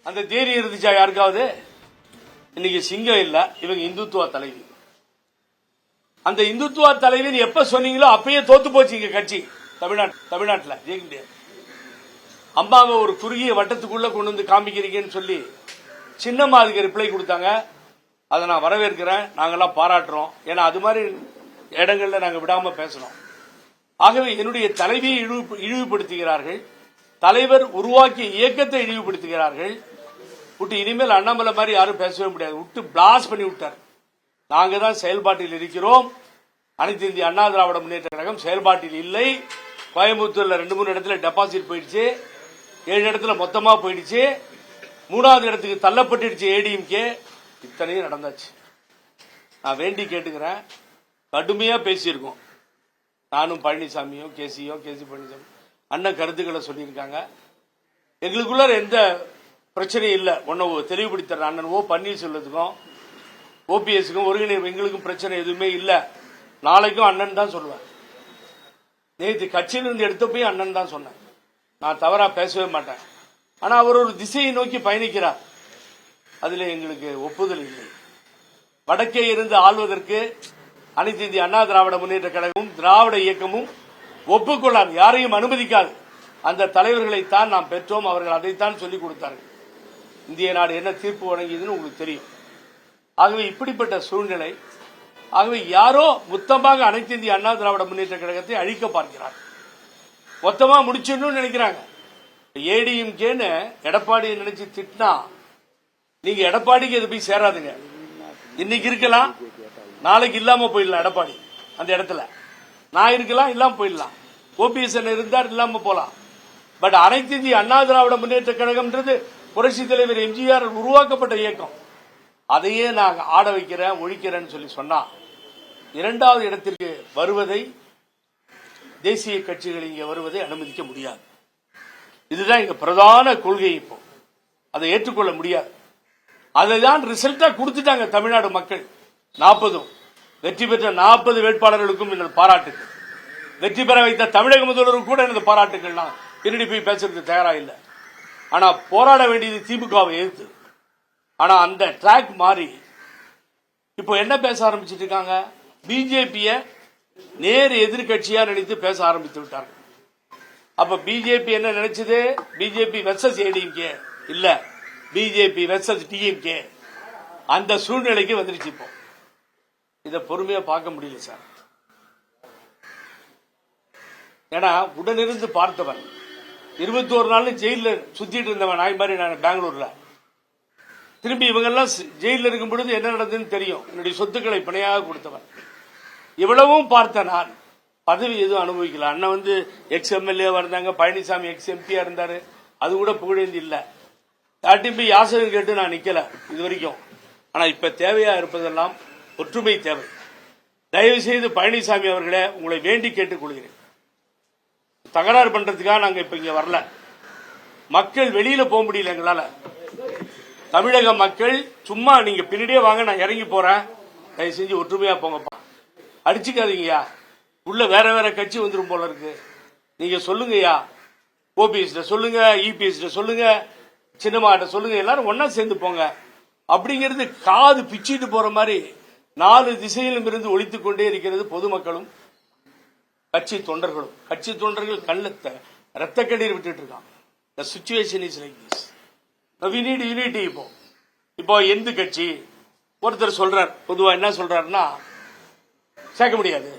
அந்த தைரியம் இருந்துச்சா யாருக்காவது? இன்னைக்கு சிங்கம் இல்ல, இவங்க இந்துத்துவ தலைவி. அந்த இந்துத்துவ தலைவி எப்ப சொன்னீங்களோ அப்பயே தோத்து போச்சு இங்க கட்சி. தமிழ்நாட்டில் ஜெயிக்க முடியாது. அம்மாவை ஒரு குறுகிய வட்டத்துக்குள்ள கொண்டு வந்து காமிக்கிறீங்கன்னு சொல்லி சின்னம்மா அதுக்கு ரிப்ளை கொடுத்தாங்க. அதை நான் வரவேற்கிறேன், நாங்கெல்லாம் பாராட்டுறோம். ஏன்னா அது மாதிரி இடங்கள்ல நாங்க விடாம பேசணும். ஆகவே என்னுடைய தலைவியை இழிவுபடுத்துகிறார்கள், தலைவர் உருவாக்கிய இயக்கத்தை இழிவுபடுத்துகிறார்கள். விட்டு இனிமேல் அண்ணாமலை மாதிரி யாரும் பேசவே முடியாது. விட்டு பிளாஸ் பண்ணி விட்டார். நாங்க தான் செயல்பாட்டில் இருக்கிறோம். அனைத்து இந்திய அண்ணா திராவிட முன்னேற்ற கழகம் செயல்பாட்டில் இல்லை. கோயம்புத்தூர்ல 2-3 இடத்துல டெபாசிட் போயிடுச்சு, 7 இடத்துல மொத்தமா போயிடுச்சு, 3வது இடத்துக்கு தள்ளப்பட்டுடுச்சு ஏடிஎம்கே. இத்தனையும் நடந்தாச்சு. நான் வேண்டி கேட்டுக்கிறேன், கடுமையா பேசியிருக்கோம். நானும் பழனிசாமியும் கேசி பழனிசாமி அண்ணன் கருத்துக்களை சொல்லியிருக்காங்க. எங்களுக்குள்ள எந்த பிரச்சனையும் இல்லை. ஒன்னு தெளிவுபடுத்துற அண்ணன் பன்னீர்செல்வத்துக்கும் ஓபிஎஸ்க்கும் ஒருங்கிணைப்பு எங்களுக்கும் பிரச்சனை எதுவுமே இல்லை. நாளைக்கும் அண்ணன் தான் சொல்லுவேன். நேற்று கட்சியிலிருந்து எடுத்தப்பையும் அண்ணன் தான் சொன்னேன். நான் தவறா பேசவே மாட்டேன். ஆனா அவர் ஒரு திசையை நோக்கி பயணிக்கிறார், அதுல எங்களுக்கு ஒப்புதல் இல்லை. வடக்கே இருந்து ஆள்வதற்கு அனைத்து இந்திய அண்ணா திராவிட முன்னேற்ற கழகமும் திராவிட இயக்கமும் ஒப்புக்கொள்ளாது, யாரையும் அனுமதிக்காது. அந்த தலைவர்களைத்தான் நாம் பெற்றோம், அவர்கள் அதைத்தான் சொல்லிக் கொடுத்தார்கள். இந்திய நாடு என்ன தீர்ப்பு வழங்கியதுன்னு உங்களுக்கு தெரியும். ஆகவே இப்படிப்பட்ட சூழ்நிலை. ஆகவே யாரோ மொத்தமாக அனைத்து இந்திய அண்ணா திராவிட முன்னேற்ற கழகத்தை அழிக்க பார்க்கிறார், மொத்தமா முடிச்சிடணும்னு நினைக்கிறாங்க. ஏடிஎம்கேன்னு எடப்பாடி நினைச்சு திட்டினா நீங்க எடப்பாடிக்கு எது போய் சேராதுங்க. இன்னைக்கு இருக்கலாம், நாளைக்கு இல்லாம போயிடலாம். எடப்பாடி அந்த இடத்துல நான் இருக்கலாம், இல்லாம போயிடலாம். ஓபிஎஸ் இருந்தார், இல்லாம போலாம். பட் அனைத்து இந்திய அண்ணா திராவிட முன்னேற்ற கழகம்ன்றது புரட்சி தலைவர் எம்ஜிஆர் உருவாக்கப்பட்ட இயக்கம். அதையே நான் ஆட வைக்கிறேன், ஒழிக்கிறேன்னு சொல்லி சொன்னா 2வது இடத்திற்கு வருவதை, தேசிய கட்சிகள் இங்கே வருவதை அனுமதிக்க முடியாது. இதுதான் எங்க பிரதான கொள்கை. இப்போ அதை ஏற்றுக்கொள்ள முடியாது. அதை தான் ரிசல்ட்டா கொடுத்துட்டாங்க தமிழ்நாடு மக்கள். 40 வெற்றி பெற்ற 40 வேட்பாளர்களுக்கும் எனது பாராட்டுகள். வெற்றி பெற வைத்த தமிழக முதல்வருக்கு கூட எனது பாராட்டுகள். நான் பின்னாடி போய் பேசுறதுக்கு தயாரா இல்லை. ஆனா போராட வேண்டியது திமுகவை எதிர்த்து. ஆனா அந்த ட்ராக் மாறி இப்போ என்ன பேச ஆரம்பிச்சிட்டு இருக்காங்க? பிஜேபிய நேர் எதிர்கட்சியா நினைத்து பேச ஆரம்பித்து விட்டார்கள். அப்ப பிஜேபி என்ன நினைச்சது? பிஜேபி வெர்சஸ் ஏடிஎம்கே இல்ல, பிஜேபி வெர்சஸ் டிஎம்கே. அந்த சூழ்நிலைக்கு வந்துருச்சு. இப்போ இத பொறுமையா பார்க்க முடியல சார். ஏன்னா உடனிருந்து பார்த்தவன், 21 நாள் ஜெயில சுத்திட்டு இருந்தவன் நாய் மாதிரி. நான் பெங்களூர்ல திரும்பி இவங்கெல்லாம் ஜெயில இருக்கும் பொழுது என்ன நடந்ததுன்னு தெரியும். என்னுடைய சொத்துக்களை பிணையாக கொடுத்தவன். இவ்வளவும் பார்த்த நான் பதவி எதுவும் அனுபவிக்கல. அண்ணன் எக்ஸ் எம்எல்ஏ இருந்தாங்க, பழனிசாமி எக்ஸ் எம்பியா இருந்தாரு, அது கூட புகழேந்தி இல்ல. யார்ட்டையும் போய் யாசகம் கேட்டு நான் நிக்கல இது வரைக்கும். ஆனா இப்ப தேவையா இருப்பதெல்லாம் ஒற்றுமை தேவை. தயவு செய்து பழனிசாமி அவர்களே, உங்களை வேண்டி கேட்டுக் கொள்கிறேன். தகராறு பண்றதுக்காக நாங்க இப்ப இங்க வரல. மக்கள் வெளியில போக முடியல எங்களால. தமிழக மக்கள் சும்மா நீங்க பின்னாடியே வாங்க, நான் இறங்கி போறேன், தயவு செஞ்சு ஒற்றுமையா போங்கப்பா, அடிச்சுக்காதீங்கயா. உள்ள வேற வேற கட்சி வந்துரும் போல இருக்கு. நீங்க சொல்லுங்கய்யா, ஓபிஎஸ் சொல்லுங்க, இபிஎஸ் சொல்லுங்க, சின்னமாட்ட சொல்லுங்க, எல்லாரும் ஒன்னா சேர்ந்து போங்க. அப்படிங்கிறது காது பிச்சிட்டு போற மாதிரி 4 திசையிலும் இருந்து ஒழித்துக் கொண்டே இருக்கிறது பொதுமக்களும் கட்சி தொண்டர்களும். கட்சி தொண்டர்கள் கண்ணத்தை ரத்த கண்ணீர் விட்டுட்டு இருக்கான். The situation is like this. We need unity. இப்போ எந்த கட்சி ஒருத்தர் சொல்றார், பொதுவா என்ன சொல்றாருன்னா, சேர்க்க முடியாது.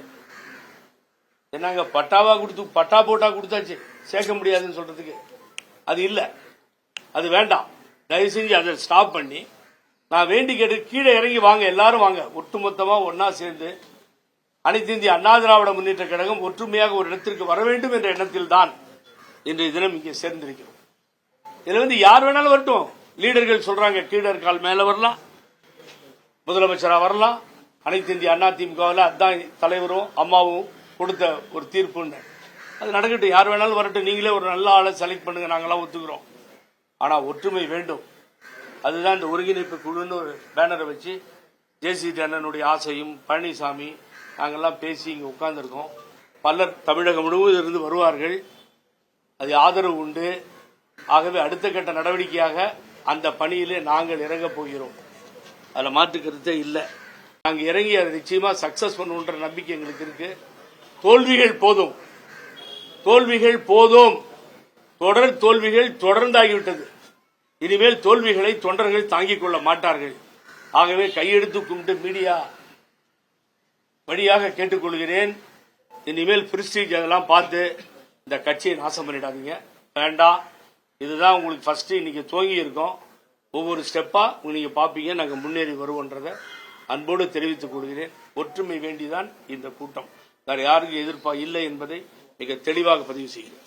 என்னங்க பட்டாவா கொடுத்து பட்டா போட்டா கொடுத்தாச்சு சேர்க்க முடியாதுன்னு சொல்றதுக்கு அது இல்ல, அது வேண்டாம். தயவு செஞ்சு அதை ஸ்டாப் பண்ணி நான் வேண்டி கேட்டு கீழே இறங்கி வாங்க, எல்லாரும் வாங்க, ஒட்டுமொத்தமா ஒன்னா சேர்ந்து அனைத்து இந்திய அண்ணா திராவிட முன்னேற்ற கழகம் ஒற்றுமையாக ஒரு இடத்திற்கு வர வேண்டும் என்ற எண்ணத்தில் தான் இன்றைய தினம் இங்கே சேர்ந்திருக்கிறோம். இதுல யார் வேணாலும் வரட்டும். லீடர்கள் சொல்றாங்க கீழர் கால் மேல வரலாம், முதலமைச்சரா வரலாம். அனைத்து இந்திய அண்ணா திமுகவில் அதான் தலைவரும் அம்மாவும் கொடுத்த ஒரு தீர்ப்புன்னு. அது நடக்கட்டும், யார் வேணாலும் வரட்டும். நீங்களே ஒரு நல்ல ஆளை செலக்ட் பண்ணுங்க, நாங்கெல்லாம் ஒத்துக்கிறோம். ஆனா ஒற்றுமை வேண்டும். அதுதான் இந்த ஒருங்கிணைப்பு குழுன்னு ஒரு பேனரை வச்சு ஜேசி அண்ணனுடைய ஆசையும் பழனிசாமி நாங்கெல்லாம் பேசி இங்க உட்கார்ந்துருக்கோம். பலர் தமிழகம் முழுவதும் இருந்து வருவார்கள். அது ஆதரவு உண்டு. ஆகவே அடுத்த கட்ட நடவடிக்கையாக அந்த பணியிலே நாங்கள் இறங்க போகிறோம். அதுல மாற்று கருத்தே இல்லை. நாங்க இறங்கி அதை நிச்சயமா சக்சஸ் பண்ணுன்ற நம்பிக்கை எங்களுக்கு இருக்கு. தோல்விகள் போதும், தோல்விகள் போதும். தொடர் தோல்விகள் தொடர்ந்தாகிவிட்டது. இனிமேல் தோல்விகளை தொண்டர்கள் தாங்கிக் கொள்ள மாட்டார்கள். ஆகவே கையெடுத்து கும்பிட்டு மீடியா வழியாக கேட்டுக்கொள்கிறேன், இனிமேல் பிரிஸ்டீஜ் அதெல்லாம் பார்த்து இந்த கட்சியை நாசம் பண்ணிடாதீங்க. வேண்டாம். இதுதான் உங்களுக்கு ஃபர்ஸ்ட் இன்னைக்கு துவங்கி இருக்கோம். ஒவ்வொரு ஸ்டெப்பா நீங்க பாப்பீங்க, நாங்க முன்னேறி வருவோன்றதை அன்போடு தெரிவித்துக் கொள்கிறேன். ஒற்றுமை வேண்டிதான் இந்த கூட்டம், வேற யாருக்கும் எதிர்ப்பா இல்லை என்பதை மிக தெளிவாக பதிவு செய்கிறேன்.